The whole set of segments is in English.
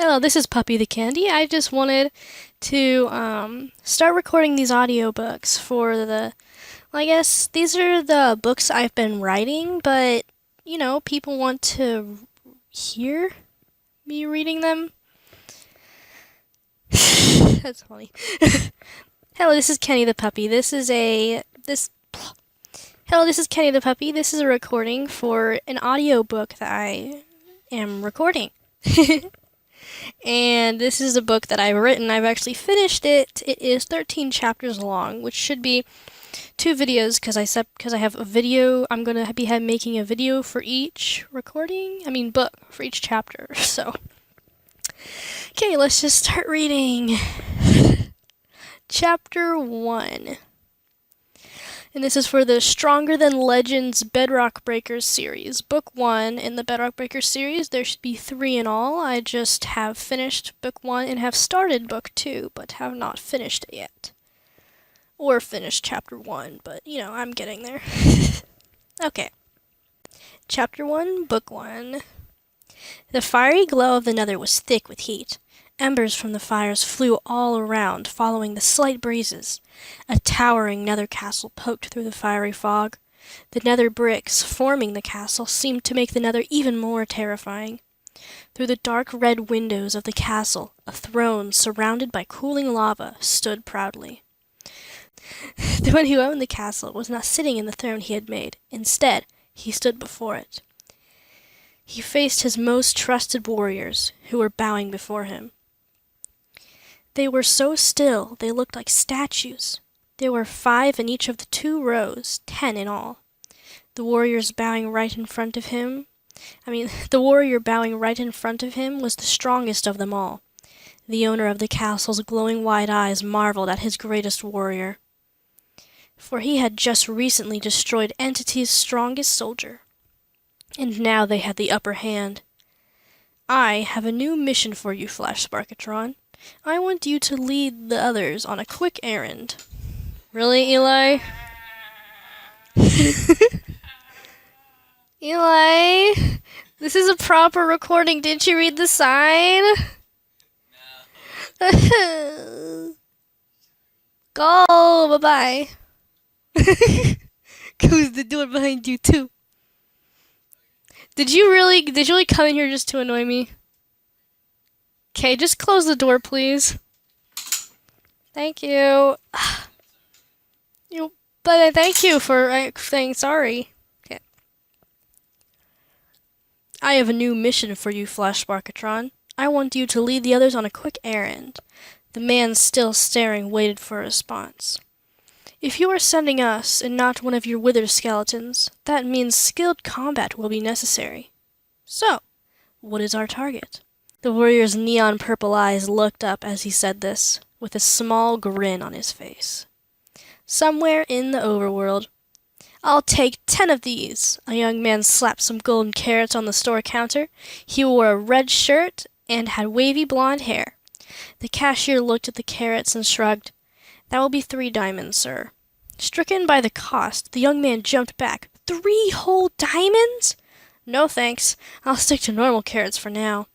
Hello, this is Puppy the Candy. I just wanted to start recording these audiobooks for I guess these are the books I've been writing, but, people want to hear me reading them. That's funny. Hello, this is Kenny the Puppy. Hello, this is Kenny the Puppy. This is a recording for an audiobook that I am recording. And this is a book that I've written. I've actually finished it. It is 13 chapters long, which should be 2 videos because I have a video. I'm going to be making a video for each book for each chapter. So, okay, let's just start reading. Chapter 1. And this is for the Stronger Than Legends Bedrock Breakers series. Book 1 in the Bedrock Breakers series. There should be 3 in all. I just have finished book 1 and have started book 2, but have not finished it yet. Or finished chapter 1, but, I'm getting there. Okay. Chapter 1, book 1. The fiery glow of the nether was thick with heat. Embers from the fires flew all around, following the slight breezes. A towering nether castle poked through the fiery fog. The nether bricks forming the castle seemed to make the nether even more terrifying. Through the dark red windows of the castle, a throne surrounded by cooling lava stood proudly. The one who owned the castle was not sitting in the throne he had made. Instead, he stood before it. He faced his most trusted warriors, who were bowing before him. They were so still, they looked like statues. There were 5 in each of the 2 rows, 10 in all. The warrior bowing right in front of him was the strongest of them all. The owner of the castle's glowing wide eyes marveled at his greatest warrior, for he had just recently destroyed Entity's strongest soldier. And now they had the upper hand. I have a new mission for you, Flashsparkotron. I want you to lead the others on a quick errand. Really, Eli? Eli? This is a proper recording. Didn't you read the sign? No. Go! Bye-bye. Close the door behind you, too. Did you really come in here just to annoy me? Okay, just close the door, please. Thank you. But thank you for saying sorry. Okay. I have a new mission for you, Flashsparkotron. I want you to lead the others on a quick errand. The man, still staring, waited for a response. If you are sending us and not one of your wither skeletons, that means skilled combat will be necessary. So, what is our target? The warrior's neon purple eyes looked up as he said this, with a small grin on his face. Somewhere in the overworld. I'll take 10 of these. A young man slapped some golden carrots on the store counter. He wore a red shirt and had wavy blonde hair. The cashier looked at the carrots and shrugged. That will be 3 diamonds, sir. Stricken by the cost, the young man jumped back. 3 whole diamonds? No thanks. I'll stick to normal carrots for now.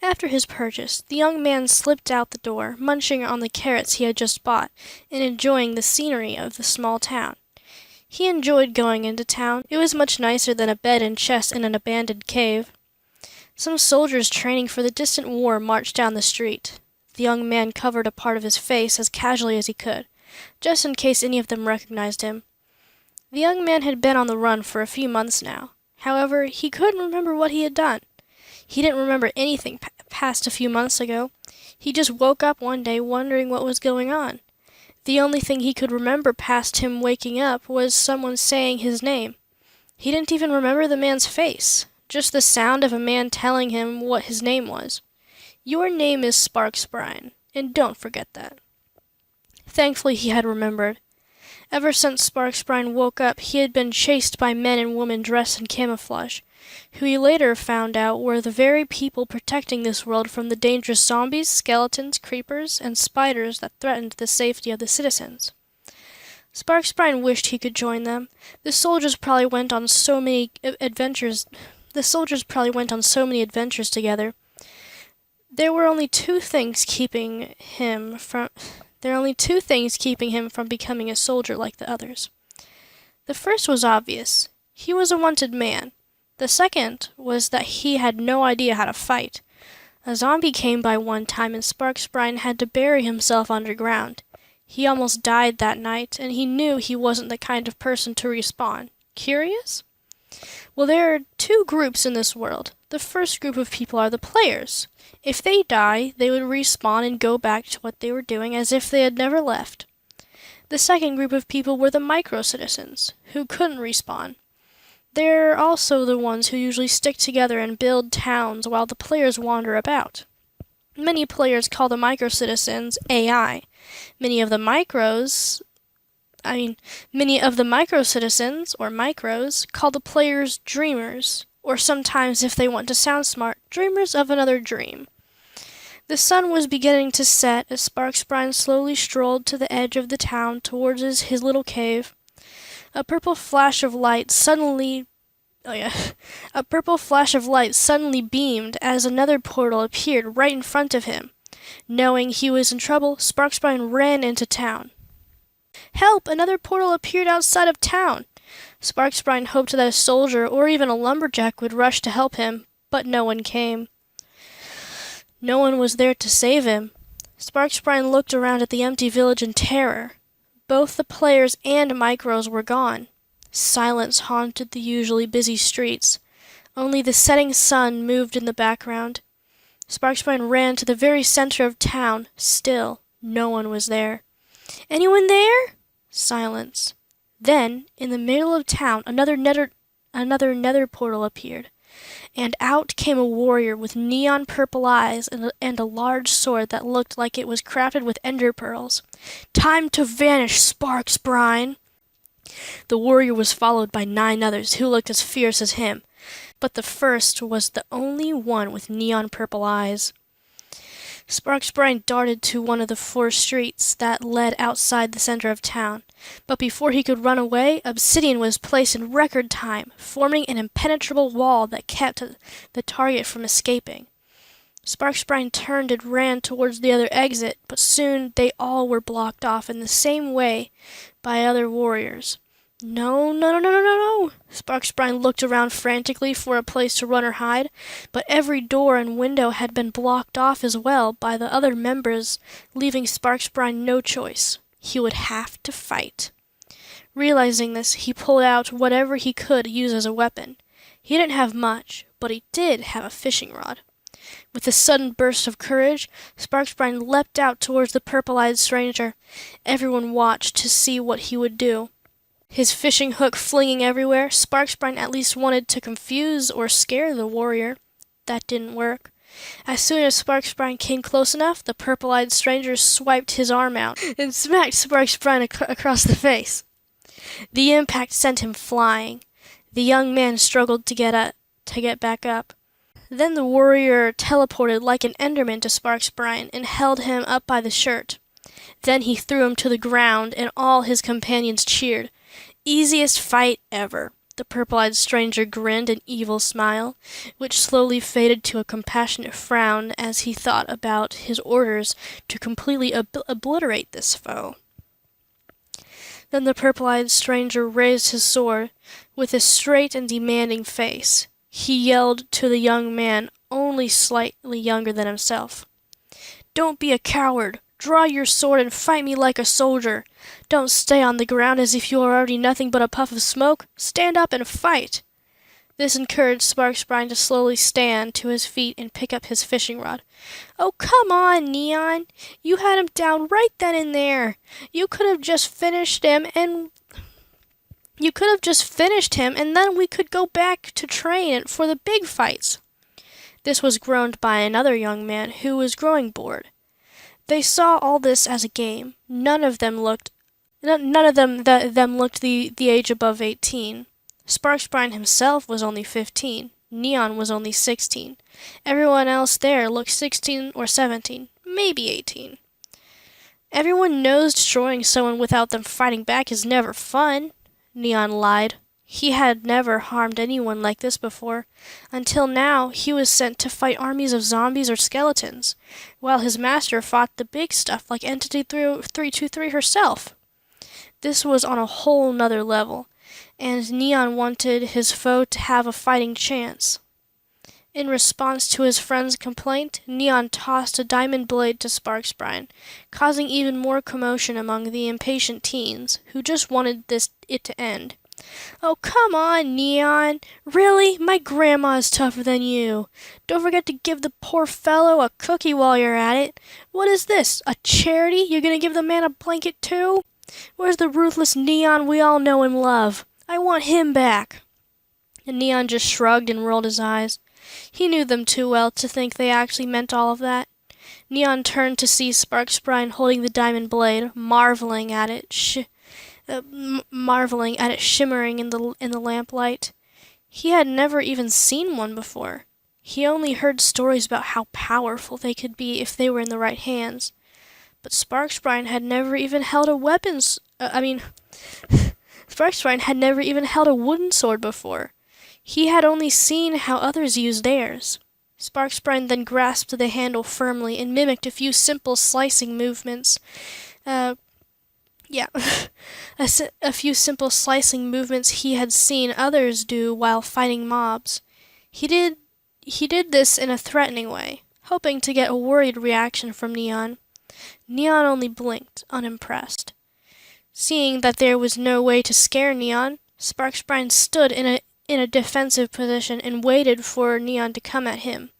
After his purchase, the young man slipped out the door, munching on the carrots he had just bought, and enjoying the scenery of the small town. He enjoyed going into town. It was much nicer than a bed and chest in an abandoned cave. Some soldiers training for the distant war marched down the street. The young man covered a part of his face as casually as he could, just in case any of them recognized him. The young man had been on the run for a few months now. However, he couldn't remember what he had done. He didn't remember anything past a few months ago. He just woke up one day wondering what was going on. The only thing he could remember past him waking up was someone saying his name. He didn't even remember the man's face, just the sound of a man telling him what his name was. Your name is Sparksbrine, and don't forget that. Thankfully, he had remembered. Ever since Sparksbrine woke up, he had been chased by men and women dressed in camouflage, who he later found out were the very people protecting this world from the dangerous zombies, skeletons, creepers, and spiders that threatened the safety of the citizens. Sparksbrine wished he could join them. The soldiers probably went on so many adventures together. There were only two things keeping him from becoming a soldier like the others. The first was obvious. He was a wanted man. The second was that he had no idea how to fight. A zombie came by one time and Sparksbrine had to bury himself underground. He almost died that night, and he knew he wasn't the kind of person to respawn. Curious? Well, there are two groups in this world. The first group of people are the players. If they die, they would respawn and go back to what they were doing as if they had never left. The second group of people were the micro-citizens, who couldn't respawn. They're also the ones who usually stick together and build towns while the players wander about. Many players call the micro-citizens AI. Many of the micro-citizens, or micros, call the players dreamers, or sometimes, if they want to sound smart, dreamers of another dream. The sun was beginning to set as Sparksbrine slowly strolled to the edge of the town towards his little cave. A purple flash of light suddenly beamed as another portal appeared right in front of him. Knowing he was in trouble, Sparksbrine ran into town. Help! Another portal appeared outside of town! Sparksbrine hoped that a soldier or even a lumberjack would rush to help him, but no one came. No one was there to save him. Sparksbrine looked around at the empty village in terror. Both the players and micros were gone. Silence haunted the usually busy streets. Only the setting sun moved in the background. Sparksbrine ran to the very center of town. Still, no one was there. Anyone there? Silence. Then, in the middle of town, another nether portal appeared, and out came a warrior with neon purple eyes and a large sword that looked like it was crafted with ender pearls. Time to vanish, Sparksbrine! The warrior was followed by 9 others who looked as fierce as him, but the first was the only one with neon purple eyes. Sparksbrine darted to one of the 4 streets that led outside the center of town, but before he could run away, obsidian was placed in record time, forming an impenetrable wall that kept the target from escaping. Sparksbrine turned and ran towards the other exit, but soon they all were blocked off in the same way by other warriors. No. Sparksbrine looked around frantically for a place to run or hide, but every door and window had been blocked off as well by the other members, leaving Sparksbrine no choice. He would have to fight. Realizing this, he pulled out whatever he could use as a weapon. He didn't have much, but he did have a fishing rod. With a sudden burst of courage, Sparksbrine leapt out towards the purple-eyed stranger. Everyone watched to see what he would do. His fishing hook flinging everywhere, Sparksbrine at least wanted to confuse or scare the warrior. That didn't work. As soon as Sparksbrine came close enough, the purple-eyed stranger swiped his arm out and smacked Sparksbrine across the face. The impact sent him flying. The young man struggled to get back up. Then the warrior teleported like an enderman to Sparksbrine and held him up by the shirt. Then he threw him to the ground, and all his companions cheered. Easiest fight ever. The purple-eyed stranger grinned an evil smile, which slowly faded to a compassionate frown as he thought about his orders to completely obliterate this foe. Then the purple-eyed stranger raised his sword with a straight and demanding face. He yelled to the young man, only slightly younger than himself. "Don't be a coward! Draw your sword and fight me like a soldier! Don't stay on the ground as if you are already nothing but a puff of smoke! Stand up and fight!" This encouraged Sparksbrine to slowly stand to his feet and pick up his fishing rod. "Oh, come on, Neon! You had him down right then and there! You could have just finished him and then we could go back to train for the big fights." This was groaned by another young man who was growing bored. They saw all this as a game. None of them looked the age above 18. Sparksbrine himself was only 15. Neon was only 16. Everyone else there looked 16 or 17, maybe 18. Everyone knows destroying someone without them fighting back is never fun, Neon lied. He had never harmed anyone like this before. Until now, he was sent to fight armies of zombies or skeletons, while his master fought the big stuff like Entity 323 herself. This was on a whole nother level, and Neon wanted his foe to have a fighting chance. In response to his friend's complaint, Neon tossed a diamond blade to Sparksbrine, causing even more commotion among the impatient teens, who just wanted it to end. "Oh, come on, Neon! Really? My grandma is tougher than you. Don't forget to give the poor fellow a cookie while you're at it. What is this? A charity? You're gonna give the man a blanket too? Where's the ruthless Neon we all know and love? I want him back." And Neon just shrugged and rolled his eyes. He knew them too well to think they actually meant all of that. Neon turned to see Sparksbrine holding the diamond blade, marveling at it shimmering in the lamplight. He had never even seen one before. He only heard stories about how powerful they could be if they were in the right hands. But Sparksbrine had never even held a Sparksbrine had never even held a wooden sword before. He had only seen how others used theirs. Sparksbrine then grasped the handle firmly and mimicked a few simple slicing movements. A few simple slicing movements he had seen others do while fighting mobs. He did this in a threatening way, hoping to get a worried reaction from Neon. Neon only blinked, unimpressed. Seeing that there was no way to scare Neon, Sparksbrine stood in a defensive position and waited for Neon to come at him.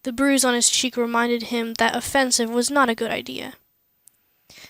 The bruise on his cheek reminded him that offensive was not a good idea.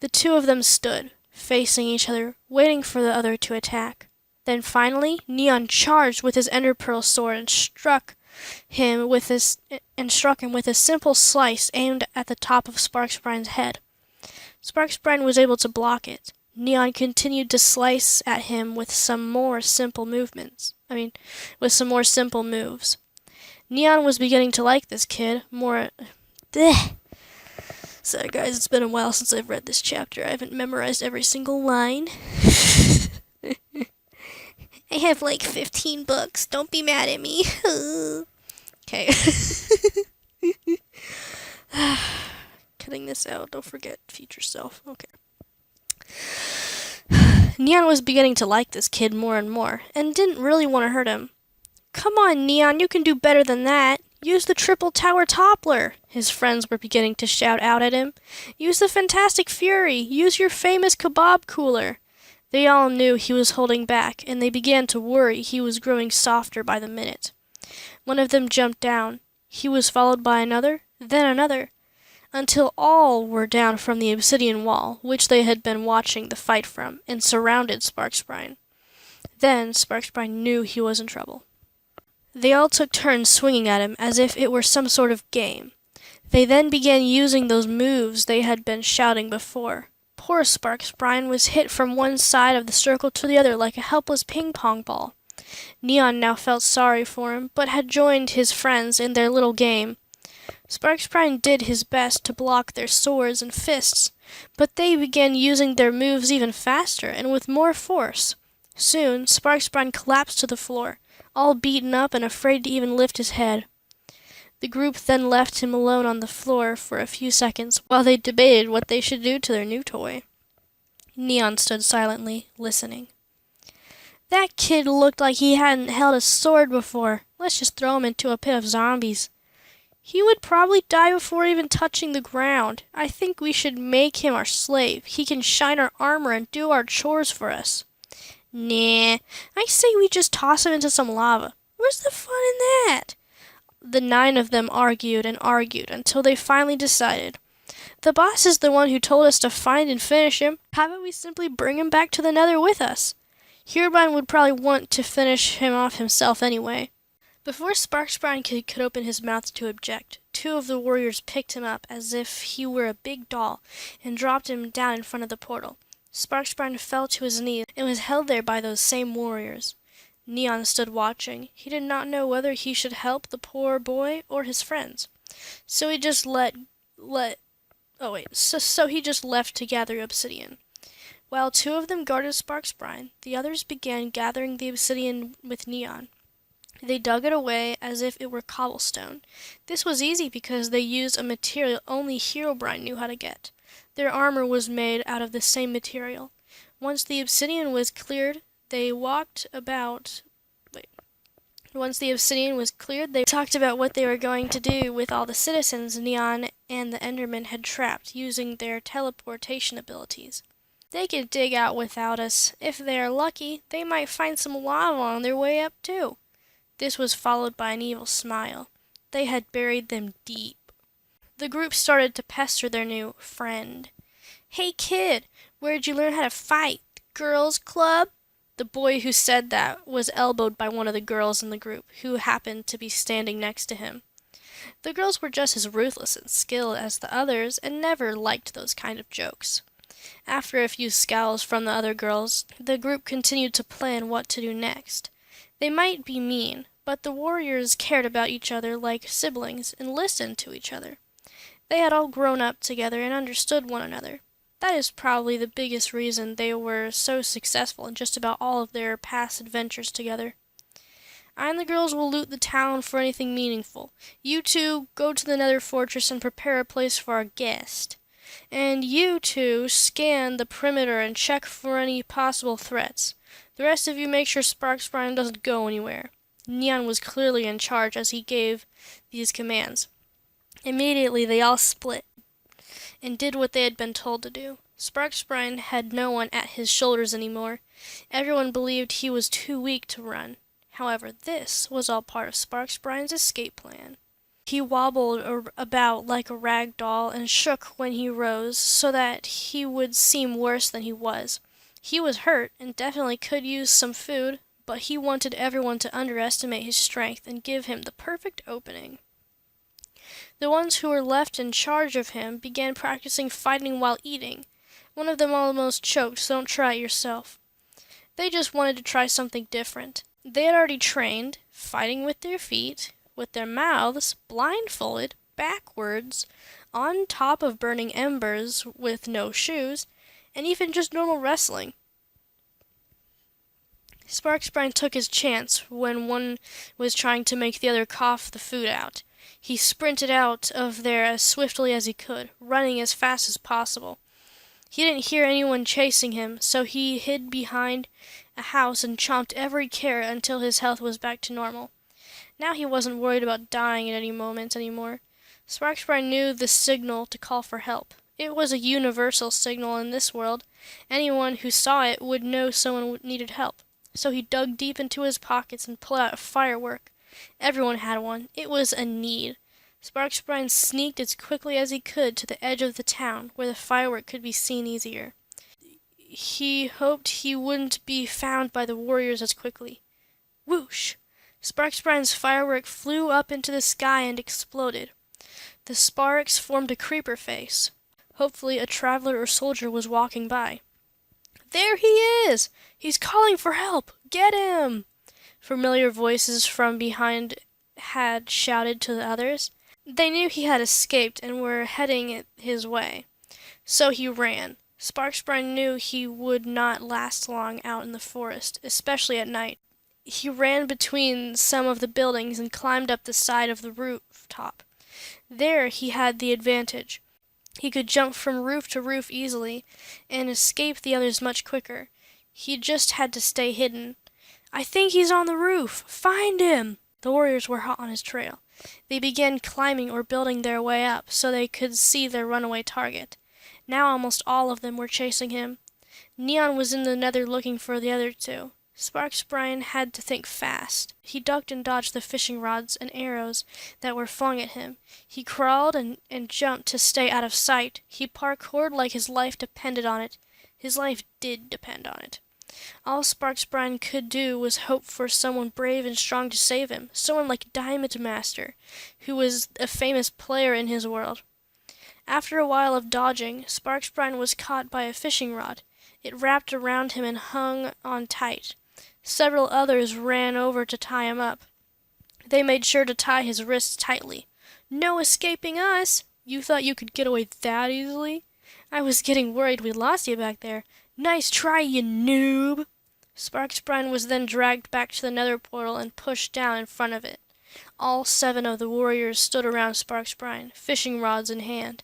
The two of them stood, facing each other, waiting for the other to attack. Then finally, Neon charged with his Ender Pearl sword and struck him with a simple slice aimed at the top of Sparksbrine's head. Sparksbrine was able to block it. Neon continued to slice at him with some more simple moves. Neon was beginning to like this kid more. Sorry guys, it's been a while since I've read this chapter. I haven't memorized every single line. I have like 15 books. Don't be mad at me. Okay. Cutting this out. Don't forget future self. Okay. Neon was beginning to like this kid more and more, and didn't really want to hurt him. "Come on, Neon, you can do better than that. Use the triple tower toppler," his friends were beginning to shout out at him. "Use the fantastic fury. Use your famous kebab cooler." They all knew he was holding back, and they began to worry he was growing softer by the minute. One of them jumped down. He was followed by another, then another, until all were down from the obsidian wall, which they had been watching the fight from, and surrounded Sparksbrine. Then Sparksbrine knew he was in trouble. They all took turns swinging at him as if it were some sort of game. They then began using those moves they had been shouting before. Poor Sparksbrine was hit from one side of the circle to the other like a helpless ping-pong ball. Neon now felt sorry for him, but had joined his friends in their little game. Sparksbrine did his best to block their swords and fists, but they began using their moves even faster and with more force. Soon, Sparksbrine collapsed to the floor, all beaten up and afraid to even lift his head. The group then left him alone on the floor for a few seconds while they debated what they should do to their new toy. Neon stood silently, listening. "That kid looked like he hadn't held a sword before. Let's just throw him into a pit of zombies. He would probably die before even touching the ground. I think we should make him our slave. He can shine our armor and do our chores for us." "Nah, I say we just toss him into some lava. Where's the fun in that?" The 9 of them argued and argued until they finally decided. "The boss is the one who told us to find and finish him. How about we simply bring him back to the Nether with us? Herobrine would probably want to finish him off himself anyway." Before Sparksbrine could open his mouth to object, 2 of the warriors picked him up as if he were a big doll and dropped him down in front of the portal. Sparksbrine fell to his knees and was held there by those same warriors. Neon stood watching. He did not know whether he should help the poor boy or his friends. So he just left to gather obsidian. While two of them guarded Sparksbrine, the others began gathering the obsidian with Neon. They dug it away as if it were cobblestone. This was easy because they used a material only Herobrine knew how to get. Their armor was made out of the same material. Once the obsidian was cleared, they talked about what they were going to do with all the citizens Neon and the Endermen had trapped using their teleportation abilities. They could dig out without us. If they are lucky, they might find some lava on their way up too. This was followed by an evil smile. They had buried them deep. The group started to pester their new friend. "Hey kid, where'd you learn how to fight? Girls' club?" The boy who said that was elbowed by one of the girls in the group, who happened to be standing next to him. The girls were just as ruthless and skilled as the others and never liked those kind of jokes. After a few scowls from the other girls, the group continued to plan what to do next. They might be mean, but the warriors cared about each other like siblings and listened to each other. They had all grown up together and understood one another. That is probably the biggest reason they were so successful in just about all of their past adventures together. "I and the girls will loot the town for anything meaningful. You two go to the Nether Fortress and prepare a place for our guest. And you two scan the perimeter and check for any possible threats. The rest of you make sure Sparksbrine doesn't go anywhere." Neon was clearly in charge as he gave these commands. Immediately they all split and did what they had been told to do. Sparksbrine had no one at his shoulders anymore. Everyone believed he was too weak to run. However, this was all part of Sparksbrine's escape plan. He wobbled about like a rag doll and shook when he rose so that he would seem worse than he was. He was hurt and definitely could use some food, but he wanted everyone to underestimate his strength and give him the perfect opening. The ones who were left in charge of him began practicing fighting while eating. One of them almost choked, so don't try it yourself. They just wanted to try something different. They had already trained, fighting with their feet, with their mouths, blindfolded, backwards, on top of burning embers with no shoes, and even just normal wrestling. Sparksbrine took his chance when one was trying to make the other cough the food out. He sprinted out of there as swiftly as he could, running as fast as possible. He didn't hear anyone chasing him, so he hid behind a house and chomped every carrot until his health was back to normal. Now he wasn't worried about dying at any moment anymore. Sparksbrine knew the signal to call for help. It was a universal signal in this world. Anyone who saw it would know someone needed help. So he dug deep into his pockets and pulled out a firework. Everyone had one. It was a need. Sparksbrine sneaked as quickly as he could to the edge of the town, where the firework could be seen easier. He hoped he wouldn't be found by the warriors as quickly. Whoosh! Sparksbrine's firework flew up into the sky and exploded. The sparks formed a creeper face. Hopefully a traveler or soldier was walking by. "There he is! He's calling for help! Get him!" Familiar voices from behind had shouted to the others. They knew he had escaped and were heading his way. So he ran. Sparksbrine knew he would not last long out in the forest, especially at night. He ran between some of the buildings and climbed up the side of the rooftop. There he had the advantage. He could jump from roof to roof easily and escape the others much quicker. He just had to stay hidden. "I think he's on the roof! Find him!" The warriors were hot on his trail. They began climbing or building their way up so they could see their runaway target. Now almost all of them were chasing him. Neon was in the nether looking for the other two. Sparksbrine had to think fast. He ducked and dodged the fishing rods and arrows that were flung at him. He crawled and jumped to stay out of sight. He parkoured like his life depended on it. His life did depend on it. All Sparksbrine could do was hope for someone brave and strong to save him, someone like Diamond Master, who was a famous player in his world. After a while of dodging, Sparksbrine was caught by a fishing rod. It wrapped around him and hung on tight. Several others ran over to tie him up. They made sure to tie his wrists tightly. "No escaping us! You thought you could get away that easily? I was getting worried we lost you back there. Nice try, you noob! Sparksbrine was then dragged back to the nether portal and pushed down in front of it. All 7 of the warriors stood around Sparksbrine, fishing rods in hand.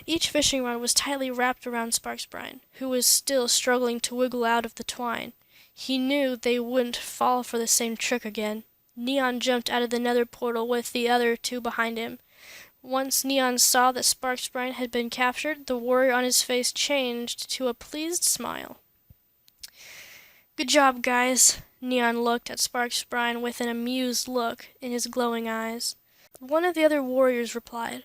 Each fishing rod was tightly wrapped around Sparksbrine, who was still struggling to wiggle out of the twine. He knew they wouldn't fall for the same trick again. Neon jumped out of the nether portal with the other 2 behind him. Once Neon saw that Sparksbrine had been captured, the warrior on his face changed to a pleased smile. Good job, guys. Neon looked at Sparksbrine with an amused look in his glowing eyes. One of the other warriors replied,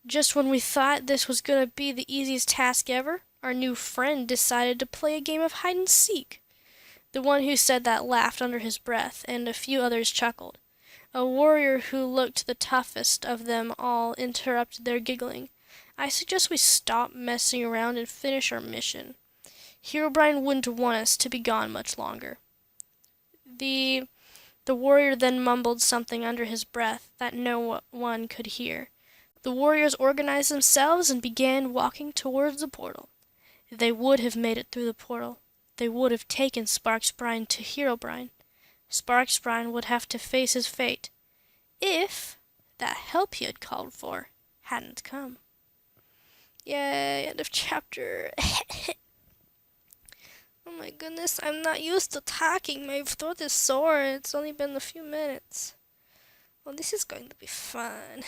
just when we thought this was going to be the easiest task ever, our new friend decided to play a game of hide and seek. The one who said that laughed under his breath, and a few others chuckled. A warrior who looked the toughest of them all interrupted their giggling. I suggest we stop messing around and finish our mission. Herobrine wouldn't want us to be gone much longer. The warrior then mumbled something under his breath that no one could hear. The warriors organized themselves and began walking towards the portal. They would have made it through the portal. They would have taken Sparksbrine to Herobrine. Sparksbrine would have to face his fate if that help he had called for hadn't come. Yay, end of chapter. Oh my goodness, I'm not used to talking. My throat is sore. It's only been a few minutes. Well, this is going to be fun.